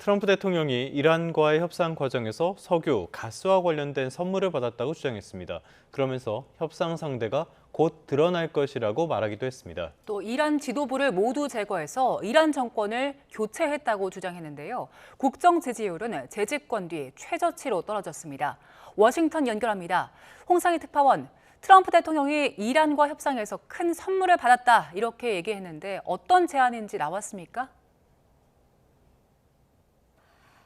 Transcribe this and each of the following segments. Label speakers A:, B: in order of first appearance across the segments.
A: 트럼프 대통령이 이란과의 협상 과정에서 석유, 가스와 관련된 선물을 받았다고 주장했습니다. 그러면서 협상 상대가 곧 드러날 것이라고 말하기도 했습니다.
B: 또 이란 지도부를 모두 제거해서 이란 정권을 교체했다고 주장했는데요. 국정 지지율은 재집권 뒤 최저치로 떨어졌습니다. 워싱턴 연결합니다. 홍상희 특파원, 트럼프 대통령이 이란과 협상에서 큰 선물을 받았다 이렇게 얘기했는데 어떤 제안인지 나왔습니까?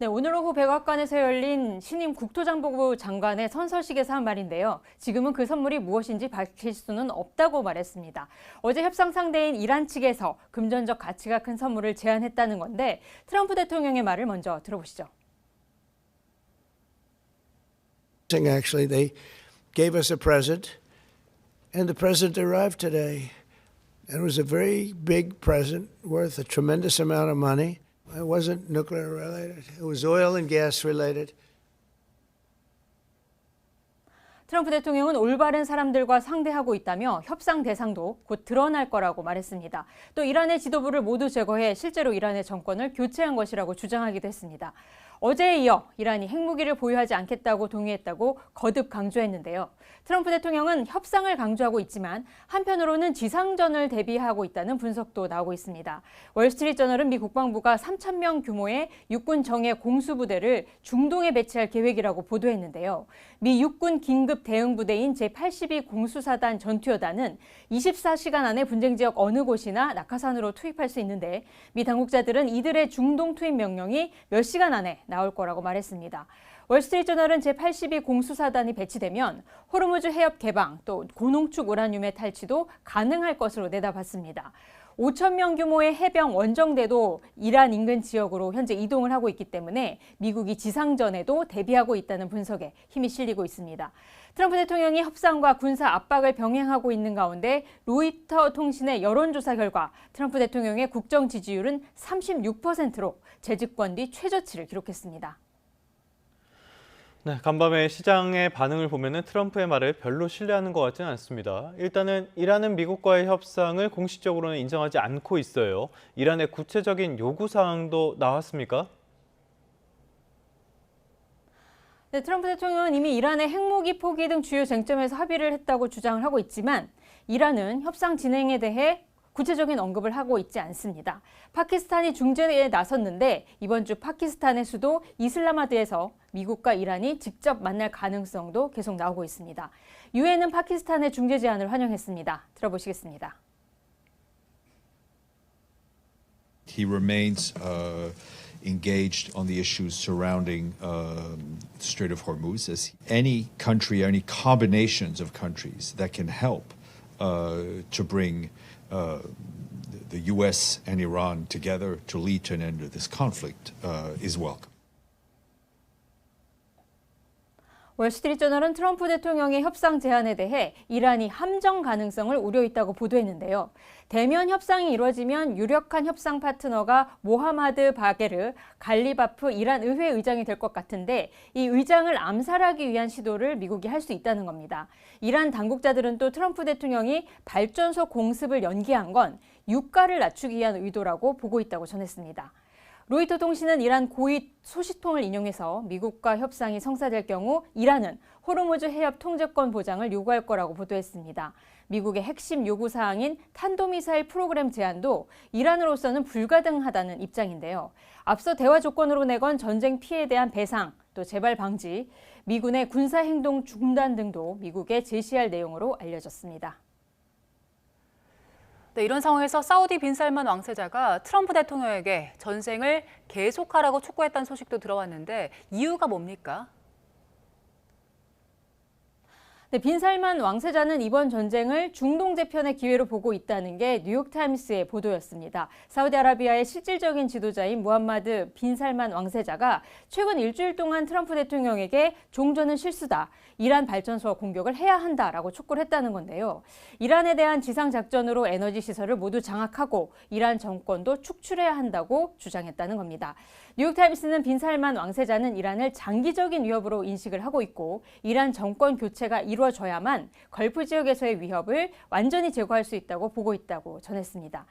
C: 네, 오늘 오후 백악관에서 열린 신임 국토정보부 장관의 선서식에서 한 말인데요. 지금은 그 선물이 무엇인지 밝힐 수는 없다고 말했습니다. 어제 협상 상대인 이란 측에서 금전적 가치가 큰 선물을 제안했다는 건데 트럼프 대통령의 말을 먼저 들어보시죠.
D: Actually, they gave us a present, and the present arrived today. It was a very big present worth a tremendous amount of money. It wasn't nuclear related. It was oil and gas related.
C: 트럼프 대통령은 올바른 사람들과 상대하고 있다며 협상 대상도 곧 드러날 거라고 말했습니다. 또 이란의 지도부를 모두 제거해 실제로 이란의 정권을 교체한 것이라고 주장하기도 했습니다. 어제에 이어 이란이 핵무기를 보유하지 않겠다고 동의했다고 거듭 강조했는데요. 트럼프 대통령은 협상을 강조하고 있지만 한편으로는 지상전을 대비하고 있다는 분석도 나오고 있습니다. 월스트리트저널은 미 국방부가 3,000명 규모의 육군 정예 공수부대를 중동에 배치할 계획이라고 보도했는데요. 미 육군 긴급 대응부대인 제82 공수사단 전투여단은 24시간 안에 분쟁 지역 어느 곳이나 낙하산으로 투입할 수 있는데 미 당국자들은 이들의 중동 투입 명령이 몇 시간 안에 나올 거라고 말했습니다. 월스트리트저널은 제82 공수사단이 배치되면 호르무즈 해협 개방, 또 고농축 우라늄의 탈취도 가능할 것으로 내다봤습니다. 5,000명 규모의 해병 원정대도 이란 인근 지역으로 현재 이동을 하고 있기 때문에 미국이 지상전에도 대비하고 있다는 분석에 힘이 실리고 있습니다. 트럼프 대통령이 협상과 군사 압박을 병행하고 있는 가운데 로이터 통신의 여론조사 결과 트럼프 대통령의 국정 지지율은 36%로 재집권 뒤 최저치를 기록했습니다.
A: 네, 간밤에 시장의 반응을 보면 트럼프의 말을 별로 신뢰하는 것 같지는 않습니다. 일단은 이란은 미국과의 협상을 공식적으로는 인정하지 않고 있어요. 이란의 구체적인 요구사항도 나왔습니까?
C: 네, 트럼프 대통령은 이미 이란의 핵무기 포기 등 주요 쟁점에서 합의를 했다고 주장을 하고 있지만 이란은 협상 진행에 대해 구체적인 언급을 하고 있지 않습니다. 파키스탄이 중재에 나섰는데 이번 주 파키스탄의 수도 이슬라마드에서 미국과 이란이 직접 만날 가능성도 계속 나오고 있습니다. 유엔은 파키스탄의 중재 제안을 환영했습니다. 들어보시겠습니다.
E: He remains engaged on the issues surrounding the Strait of Hormuz. As any country, any combinations of countries that can help to bring the U.S. and Iran together to lead to an end to this conflict is welcome.
C: 월스트리트저널은 트럼프 대통령의 협상 제안에 대해 이란이 함정 가능성을 우려했다고 보도했는데요. 대면 협상이 이루어지면 유력한 협상 파트너가 모하마드 바게르 갈리바프 이란 의회 의장이 될 것 같은데 이 의장을 암살하기 위한 시도를 미국이 할 수 있다는 겁니다. 이란 당국자들은 또 트럼프 대통령이 발전소 공습을 연기한 건 유가를 낮추기 위한 의도라고 보고 있다고 전했습니다. 로이터 통신은 이란 고위 소식통을 인용해서 미국과 협상이 성사될 경우 이란은 호르무즈 해협 통제권 보장을 요구할 거라고 보도했습니다. 미국의 핵심 요구사항인 탄도미사일 프로그램 제한도 이란으로서는 불가능하다는 입장인데요. 앞서 대화 조건으로 내건 전쟁 피해에 대한 배상, 또 재발 방지, 미군의 군사행동 중단 등도 미국에 제시할 내용으로 알려졌습니다.
B: 네, 이런 상황에서 사우디 빈살만 왕세자가 트럼프 대통령에게 전쟁을 계속하라고 촉구했다는 소식도 들어왔는데 이유가 뭡니까?
C: 네, 빈살만 왕세자는 이번 전쟁을 중동 재편의 기회로 보고 있다는 게 뉴욕타임스의 보도였습니다. 사우디아라비아의 실질적인 지도자인 무함마드 빈살만 왕세자가 최근 일주일 동안 트럼프 대통령에게 종전은 실수다, 이란 발전소와 공격을 해야 한다라고 촉구를 했다는 건데요. 이란에 대한 지상작전으로 에너지 시설을 모두 장악하고 이란 정권도 축출해야 한다고 주장했다는 겁니다. 뉴욕타임스는 빈살만 왕세자는 이란을 장기적인 위협으로 인식을 하고 있고 이란 정권 교체가 이루어져야만 걸프 지역에서의 위협을 완전히 제거할 수 있다고 보고 있다고 전했습니다.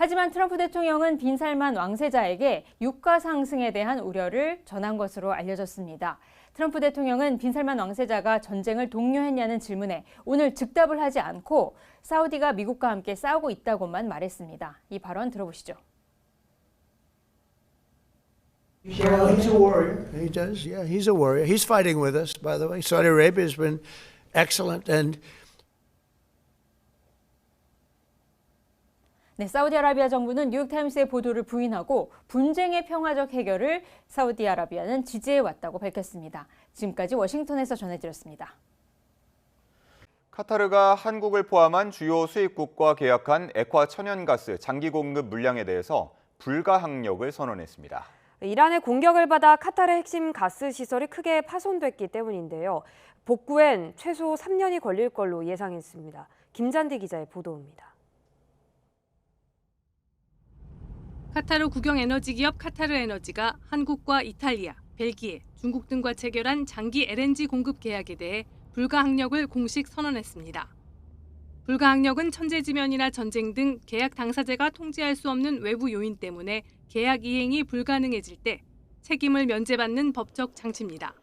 C: 하지만 트럼프 대통령은 빈살만 왕세자에게 유가 상승에 대한 우려를 전한 것으로 알려졌습니다. 트럼프 대통령은 빈살만 왕세자가 전쟁을 독려했냐는 질문에 오늘 즉답을 하지 않고 사우디가 미국과 함께 싸우고 있다고만 말했습니다. 이 발언 들어보시죠.
D: Well, he's a warrior. He does, yeah, he's a warrior. He's fighting with us, by the way. Saudi Arabia has been excellent and
C: 네, 사우디아라비아 정부는 뉴욕타임스의 보도를 부인하고 분쟁의 평화적 해결을 사우디아라비아는 지지해왔다고 밝혔습니다. 지금까지 워싱턴에서 전해드렸습니다.
F: 카타르가 한국을 포함한 주요 수입국과 계약한 액화 천연가스 장기 공급 물량에 대해서 불가항력을 선언했습니다.
G: 이란의 공격을 받아 카타르의 핵심 가스 시설이 크게 파손됐기 때문인데요. 복구엔 최소 3년이 걸릴 걸로 예상했습니다. 김잔디 기자의 보도입니다.
H: 카타르 국영에너지 기업 카타르에너지가 한국과 이탈리아, 벨기에, 중국 등과 체결한 장기 LNG 공급 계약에 대해 불가항력을 공식 선언했습니다. 불가항력은 천재지변이나 전쟁 등 계약 당사자가 통제할 수 없는 외부 요인 때문에 계약 이행이 불가능해질 때 책임을 면제받는 법적 장치입니다.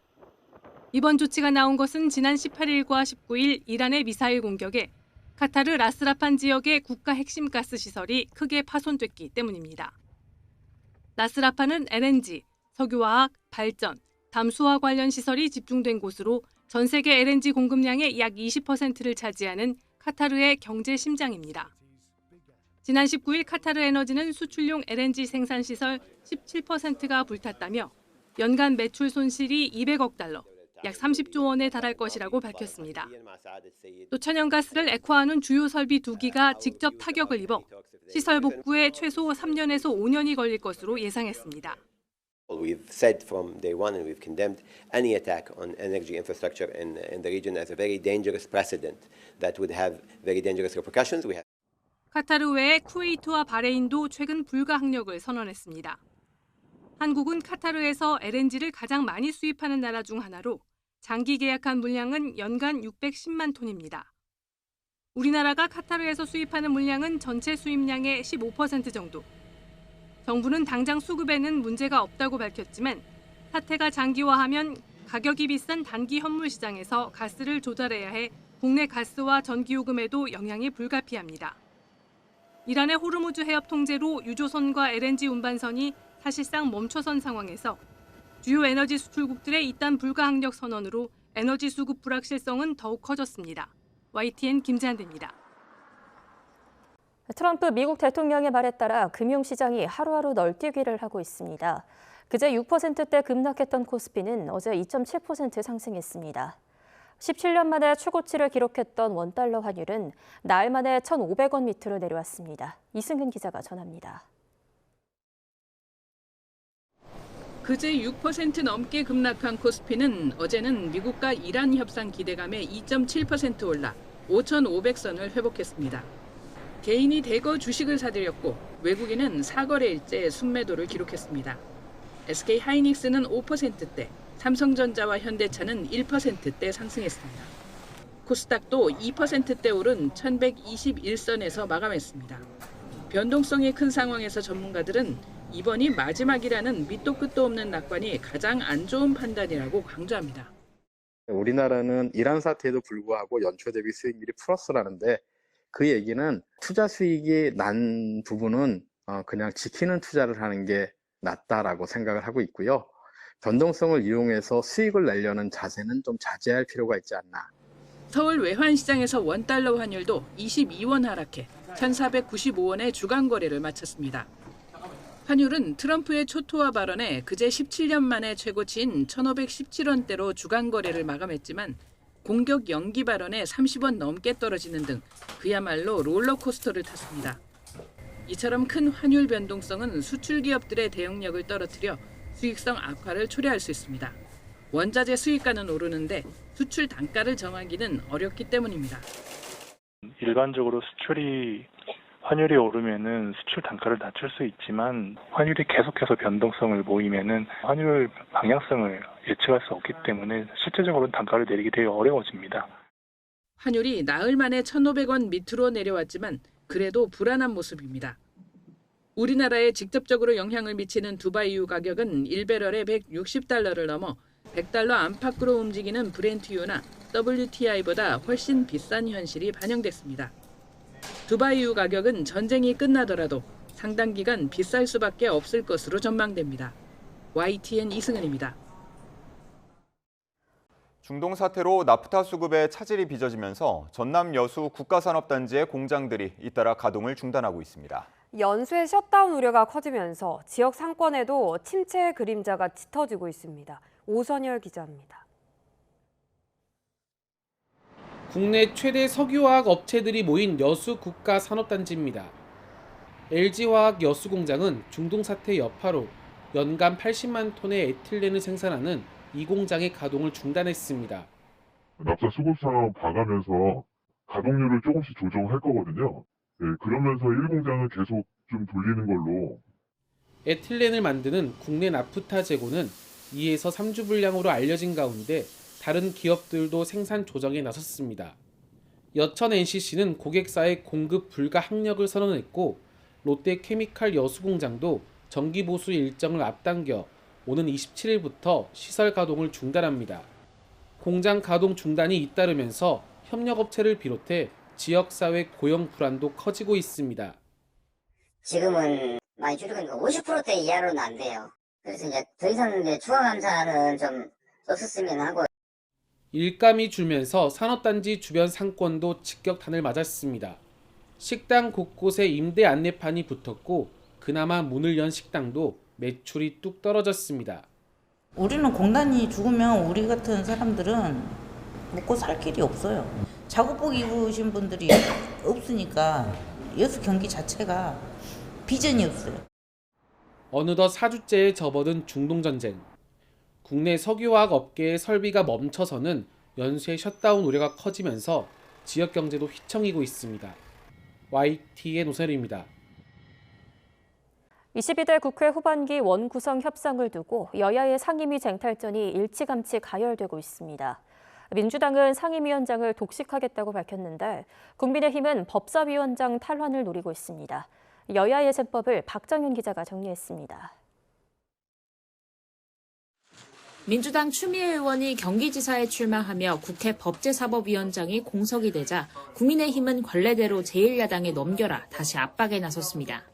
H: 이번 조치가 나온 것은 지난 18일과 19일 이란의 미사일 공격에 카타르 라스라판 지역의 국가 핵심 가스 시설이 크게 파손됐기 때문입니다. 라스라판은 LNG, 석유화학, 발전, 담수화 관련 시설이 집중된 곳으로 전 세계 LNG 공급량의 약 20%를 차지하는 카타르의 경제 심장입니다. 지난 19일 카타르 에너지는 수출용 LNG 생산 시설 17%가 불탔다며 연간 매출 손실이 200억 달러, 약 30조 원에 달할 것이라고 밝혔습니다. 또 천연가스를 액화하는 주요 설비 2기가 직접 타격을 입어 시설 복구에 최소 3년에서 5년이 걸릴 것으로 예상했습니다.
I: We've said from day one and we've condemned any attack on energy infrastructure in the region as a very dangerous precedent that would have very dangerous repercussions.
H: 카타르 외에 쿠웨이트와 바레인도 최근 불가항력을 선언했습니다. 한국은 카타르에서 LNG를 가장 많이 수입하는 나라 중 하나로 장기 계약한 물량은 연간 610만 톤입니다. 우리나라가 카타르에서 수입하는 물량은 전체 수입량의 15% 정도. 정부는 당장 수급에는 문제가 없다고 밝혔지만 사태가 장기화하면 가격이 비싼 단기 현물 시장에서 가스를 조달해야 해 국내 가스와 전기요금에도 영향이 불가피합니다. 이란의 호르무즈 해협 통제로 유조선과 LNG 운반선이 사실상 멈춰선 상황에서 주요 에너지 수출국들의 이딴 불가항력 선언으로 에너지 수급 불확실성은 더욱 커졌습니다. YTN 김재한입니다.
J: 트럼프 미국 대통령의 말에 따라 금융시장이 하루하루 널뛰기를 하고 있습니다. 그제 6%대 급락했던 코스피는 어제 2.7% 상승했습니다. 17년 만에 최고치를 기록했던 원달러 환율은 나흘 만에 1,500원 밑으로 내려왔습니다. 이승근 기자가 전합니다.
K: 그제 6% 넘게 급락한 코스피는 어제는 미국과 이란 협상 기대감에 2.7% 올라 5,500선을 회복했습니다. 개인이 대거 주식을 사들였고 외국인은 사거래일째 순매도를 기록했습니다. SK하이닉스는 5%대, 삼성전자와 현대차는 1%대 상승했습니다. 코스닥도 2%대 오른 1,121선에서 마감했습니다. 변동성이 큰 상황에서 전문가들은 이번이 마지막이라는 밑도 끝도 없는 낙관이 가장 안 좋은 판단이라고 강조합니다.
L: 우리나라는 이란 사태에도 불구하고 연초 대비 수익률이 플러스라는데 그 얘기는 투자 수익이 난 부분은 그냥 지키는 투자를 하는 게 낫다라고 생각을 하고 있고요. 변동성을 이용해서 수익을 내려는 자세는 좀 자제할 필요가 있지 않나.
K: 서울 외환시장에서 원달러 환율도 22원 하락해 1,495원의 주간 거래를 마쳤습니다. 환율은 트럼프의 초토화 발언에 그제 17년 만에 최고치인 1,517원대로 주간 거래를 마감했지만 공격 연기 발언에 30원 넘게 떨어지는 등 그야말로 롤러코스터를 탔습니다. 이처럼 큰 환율 변동성은 수출 기업들의 대응력을 떨어뜨려 수익성 악화를 초래할 수 있습니다. 원자재 수입가는 오르는데 수출 단가를 정하기는 어렵기 때문입니다.
M: 일반적으로 환율이 오르면은 수출 단가를 낮출 수 있지만 환율이 계속해서 변동성을 보이면은 환율 방향성을 예측할 수 없기 때문에 실제적으로는 단가를 내리기 되게 어려워집니다.
K: 환율이 나흘 만에 1,500원 밑으로 내려왔지만 그래도 불안한 모습입니다. 우리나라에 직접적으로 영향을 미치는 두바이유 가격은 1배럴에 160달러를 넘어 100달러 안팎으로 움직이는 브렌트유나 WTI보다 훨씬 비싼 현실이 반영됐습니다. 두바이유 가격은 전쟁이 끝나더라도 상당 기간 비쌀 수밖에 없을 것으로 전망됩니다. YTN 이승은입니다.
F: 중동 사태로 나프타 수급에 차질이 빚어지면서 전남 여수 국가산업단지의 공장들이 잇따라 가동을 중단하고 있습니다.
G: 연쇄 셧다운 우려가 커지면서 지역 상권에도 침체의 그림자가 짙어지고 있습니다. 오선열 기자입니다.
N: 국내 최대 석유화학 업체들이 모인 여수 국가산업단지입니다. LG화학 여수공장은 중동 사태 여파로 연간 80만 톤의 에틸렌을 생산하는 이 공장의 가동을 중단했습니다.
O: 납사 수급 상황 봐가면서 가동률을 조금씩 조정할 거거든요. 네, 그러면서 1공장은 계속 좀 돌리는 걸로.
N: 에틸렌을 만드는 국내 나프타 재고는 2에서 3주 분량으로 알려진 가운데 다른 기업들도 생산 조정에 나섰습니다. 여천 NCC는 고객사의 공급 불가 항력을 선언했고 롯데케미칼 여수공장도 정기 보수 일정을 앞당겨 오는 27일부터 시설 가동을 중단합니다. 공장 가동 중단이 잇따르면서 협력업체를 비롯해 지역사회 고용 불안도 커지고 있습니다.
P: 지금은 많이 줄어드니까 50%대 이하로는 안 돼요. 그래서 이제 더 이상 이제 추가 감사는 좀 없었으면 하고.
N: 일감이 줄면서 산업단지 주변 상권도 직격탄을 맞았습니다. 식당 곳곳에 임대 안내판이 붙었고 그나마 문을 연 식당도 매출이 뚝 떨어졌습니다.
Q: 우리는 공단이 죽으면 우리 같은 사람들은 먹고 살 길이 없어요. 작업복 입으신 분들이 없으니까 여수 경기 자체가 비전이 없어요.
N: 어느덧 4주째에 접어든 중동전쟁. 국내 석유화학 업계의 설비가 멈춰서는 연쇄 셧다운 우려가 커지면서 지역 경제도 휘청이고 있습니다. YTN 오선일입니다.
J: 22대 국회 후반기 원구성 협상을 두고 여야의 상임위 쟁탈전이 일찌감치 가열되고 있습니다. 민주당은 상임위원장을 독식하겠다고 밝혔는데 국민의힘은 법사위원장 탈환을 노리고 있습니다. 여야의 쟁법을 박정윤 기자가 정리했습니다.
R: 민주당 추미애 의원이 경기지사에 출마하며 국회 법제사법위원장이 공석이 되자 국민의힘은 관례대로 제1야당에 넘겨라 다시 압박에 나섰습니다.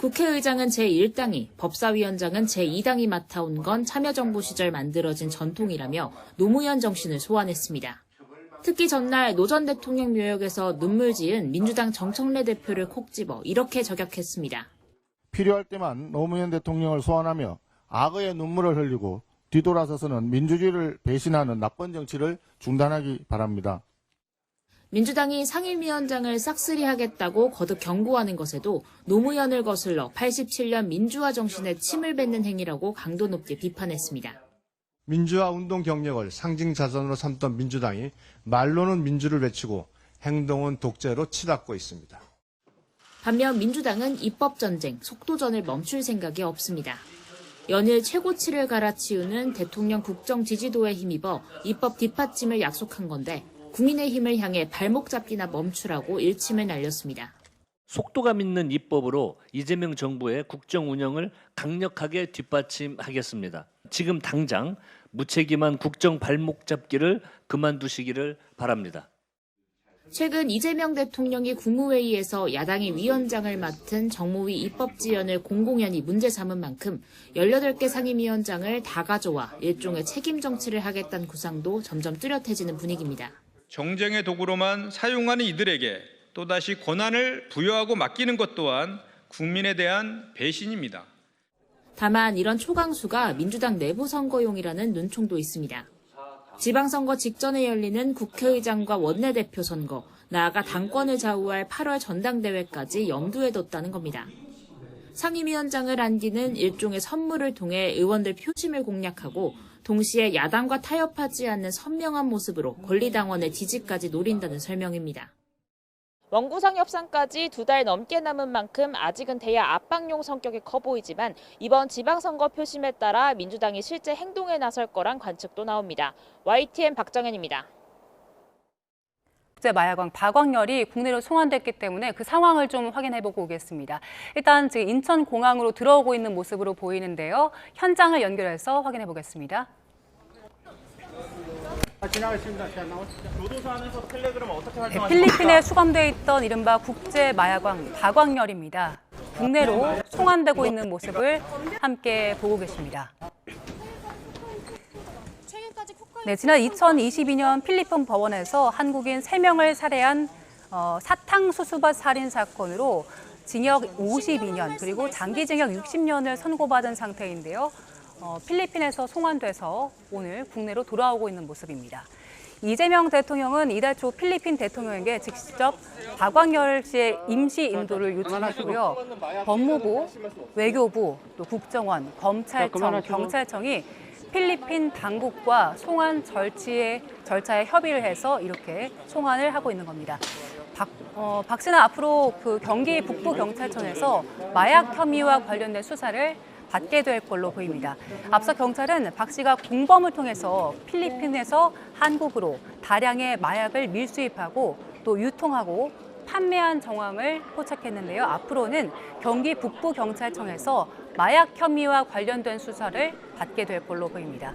R: 국회의장은 제1당이, 법사위원장은 제2당이 맡아온 건 참여정부 시절 만들어진 전통이라며 노무현 정신을 소환했습니다. 특히 전날 노 전 대통령 묘역에서 눈물 지은 민주당 정청래 대표를 콕 집어 이렇게 저격했습니다.
S: 필요할 때만 노무현 대통령을 소환하며 악의의 눈물을 흘리고 뒤돌아서서는 민주주의를 배신하는 나쁜 정치를 중단하기 바랍니다.
R: 민주당이 상임위원장을 싹쓸이하겠다고 거듭 경고하는 것에도 노무현을 거슬러 87년 민주화 정신에 침을 뱉는 행위라고 강도 높게 비판했습니다.
T: 민주화 운동 경력을 상징 자산으로 삼던 민주당이 말로는 민주를 외치고 행동은 독재로 치닫고 있습니다.
R: 반면 민주당은 입법전쟁, 속도전을 멈출 생각이 없습니다. 연일 최고치를 갈아치우는 대통령 국정 지지도에 힘입어 입법 뒷받침을 약속한 건데 국민의힘을 향해 발목 잡기나 멈추라고 일침을 날렸습니다.
U: 속도감 있는 입법으로 이재명 정부의 국정 운영을 강력하게 뒷받침하겠습니다. 지금 당장 무책임한 국정 발목 잡기를 그만두시기를 바랍니다.
R: 최근 이재명 대통령이 국무회의에서 야당이 위원장을 맡은 정무위 입법지원을 공공연히 문제 삼은 만큼 18개 상임위원장을 다 가져와 일종의 책임 정치를 하겠다는 구상도 점점 뚜렷해지는 분위기입니다.
V: 정쟁의 도구로만 사용하는 이들에게 또다시 권한을 부여하고 맡기는 것 또한 국민에 대한 배신입니다.
R: 다만 이런 초강수가 민주당 내부 선거용이라는 눈총도 있습니다. 지방선거 직전에 열리는 국회의장과 원내대표 선거, 나아가 당권을 좌우할 8월 전당대회까지 염두에 뒀다는 겁니다. 상임위원장을 안기는 일종의 선물을 통해 의원들 표심을 공략하고 동시에 야당과 타협하지 않는 선명한 모습으로 권리당원의 지지까지 노린다는 설명입니다.
W: 원구성 협상까지 2달 넘게 남은 만큼 아직은 대야 압박용 성격이 커 보이지만 이번 지방선거 표심에 따라 민주당이 실제 행동에 나설 거란 관측도 나옵니다. YTN 박정현입니다.
A: 국제 마약왕 박광렬이 국내로 송환됐기 때문에 그 상황을 좀 확인해보고 오겠습니다. 일단 지금 인천공항으로 들어오고 있는 모습으로 보이는데요. 현장을 연결해서 확인해보겠습니다. 필리핀에 수감돼 있던 이른바 국제 마약왕 박광렬입니다. 국내로 송환되고 있는 모습을 함께 보고 계십니다. 네, 지난 2022년 필리핀 법원에서 한국인 3명을 살해한 사탕수수밭 살인 사건으로 징역 52년 그리고 장기징역 60년을 선고받은 상태인데요. 필리핀에서 송환돼서 오늘 국내로 돌아오고 있는 모습입니다. 이재명 대통령은 이달 초 필리핀 대통령에게 직접 박광렬 씨의 임시 인도를 요청했고요. 법무부, 외교부, 또 국정원, 검찰청, 경찰청이 필리핀 당국과 송환 절차에 협의를 해서 이렇게 송환을 하고 있는 겁니다. 박 씨는 앞으로 그 경기 북부경찰청에서 마약 혐의와 관련된 수사를 받게 될 걸로 보입니다. 앞서 경찰은 박 씨가 공범을 통해서 필리핀에서 한국으로 다량의 마약을 밀수입하고 또 유통하고 판매한 정황을 포착했는데요. 앞으로는 경기 북부경찰청에서 마약 혐의와 관련된 수사를 받게 될 걸로 보입니다.